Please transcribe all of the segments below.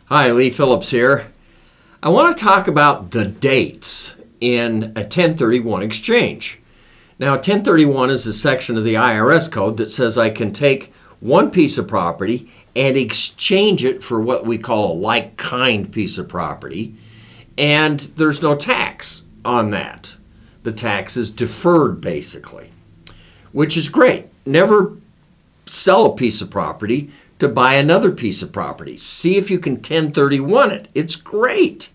Hi, Lee Phillips here. I want to talk about the dates in a 1031 exchange. Now, 1031 is a section of the IRS code that says I can take one piece of property and exchange it for what we call a like-kind piece of property, and there's no tax on that. The tax is deferred, basically, which is great. Never sell a piece of property to buy another piece of property. See if you can 1031 it. It's great.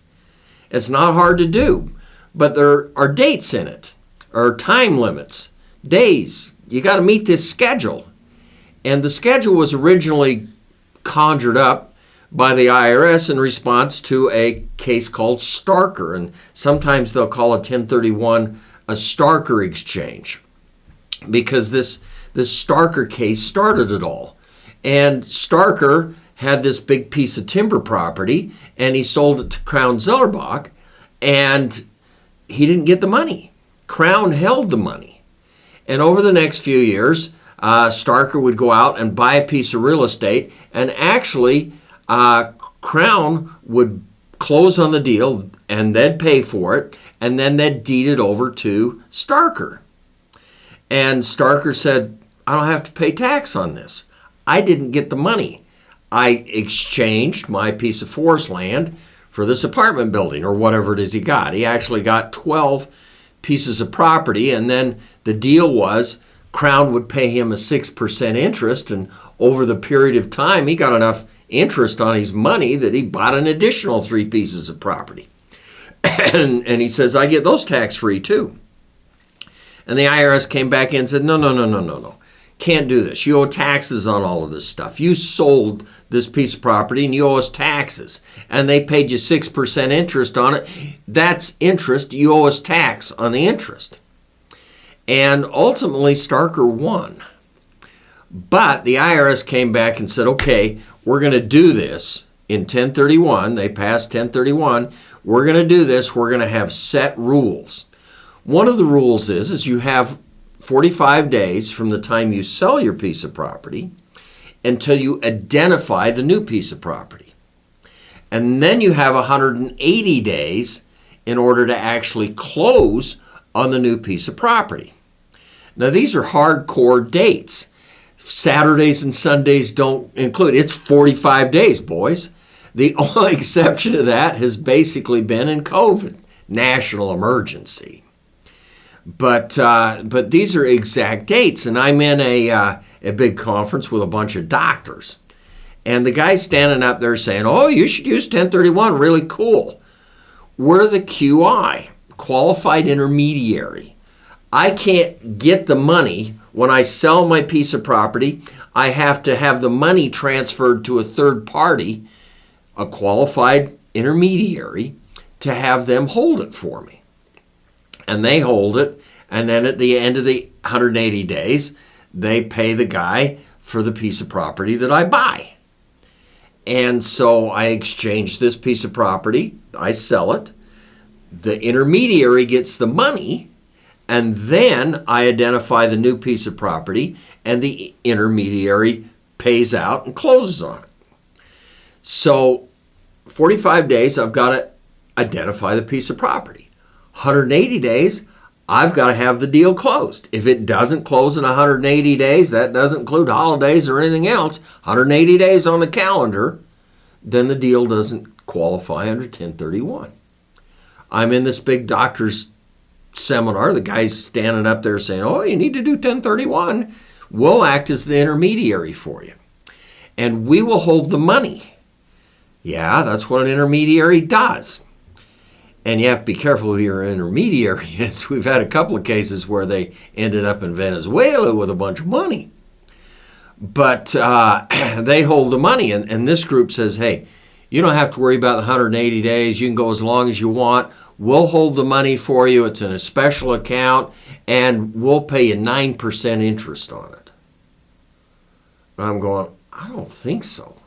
It's not hard to do, but there are dates in it, or time limits, days. You got to meet this schedule. And the schedule was originally conjured up by the IRS in response to a case called Starker, and sometimes they'll call a 1031 a Starker exchange, because this Starker case started it all. And Starker had this big piece of timber property, and he sold it to Crown Zellerbach, and he didn't get the money. Crown held the money. And over the next few years, Starker would go out and buy a piece of real estate, and actually, Crown would close on the deal, and they'd pay for it, and then they'd deed it over to Starker. And Starker said, I don't have to pay tax on this. I didn't get the money. I exchanged my piece of forest land for this apartment building or whatever it is he got. He actually got 12 pieces of property, and then the deal was Crown would pay him a 6% interest, and over the period of time, he got enough interest on his money that he bought an additional 3 pieces of property. and he says, I get those tax-free too. And the IRS came back in and said, no. Can't do this. You owe taxes on all of this stuff. You sold this piece of property and you owe us taxes. And they paid you 6% interest on it. That's interest. You owe us tax on the interest. And ultimately, Starker won. But the IRS came back and said, okay, we're going to do this in 1031. They passed 1031. We're going to do this. We're going to have set rules. One of the rules is you have 45 days from the time you sell your piece of property until you identify the new piece of property. And then you have 180 days in order to actually close on the new piece of property. Now, these are hardcore dates. Saturdays and Sundays don't include. It's 45 days, boys. The only exception to that has basically been in COVID, national emergency. But these are exact dates, and I'm in a big conference with a bunch of doctors, and the guy's standing up there saying, "Oh, you should use 1031. Really cool." We're the QI, qualified intermediary. I can't get the money when I sell my piece of property. I have to have the money transferred to a third party, a qualified intermediary, to have them hold it for me. And they hold it, and then at the end of the 180 days, they pay the guy for the piece of property that I buy. And so I exchange this piece of property, I sell it, the intermediary gets the money, and then I identify the new piece of property, and the intermediary pays out and closes on it. So 45 days, I've got to identify the piece of property. 180 days, I've got to have the deal closed. If it doesn't close in 180 days, that doesn't include holidays or anything else, 180 days on the calendar, then the deal doesn't qualify under 1031. I'm in this big doctor's seminar. The guy's standing up there saying, oh, you need to do 1031. We'll act as the intermediary for you. And we will hold the money. Yeah, that's what an intermediary does. And you have to be careful who your intermediary is. We've had a couple of cases where they ended up in Venezuela with a bunch of money. But they hold the money, and this group says, hey, you don't have to worry about the 180 days. You can go as long as you want. We'll hold the money for you. It's in a special account, and we'll pay you 9% interest on it. And I'm going, I don't think so.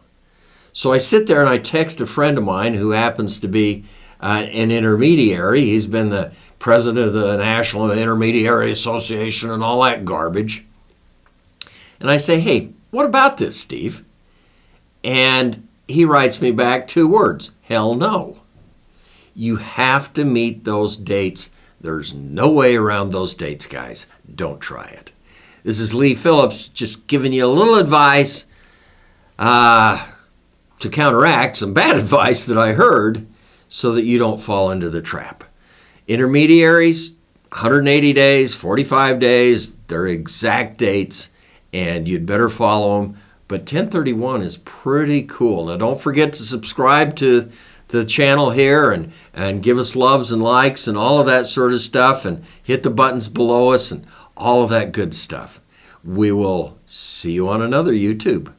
So I sit there and I text a friend of mine who happens to be an intermediary. He's been the president of the National Intermediary Association and all that garbage. And I say, hey, what about this, Steve? And he writes me back 2 words, hell no. You have to meet those dates. There's no way around those dates, guys. Don't try it. This is Lee Phillips just giving you a little advice to counteract some bad advice that I heard so that you don't fall into the trap. Intermediaries, 180 days, 45 days, they're exact dates, and you'd better follow them. But 1031 is pretty cool. Now, don't forget to subscribe to the channel here and give us loves and likes and all of that sort of stuff, and hit the buttons below us and all of that good stuff. We will see you on another YouTube.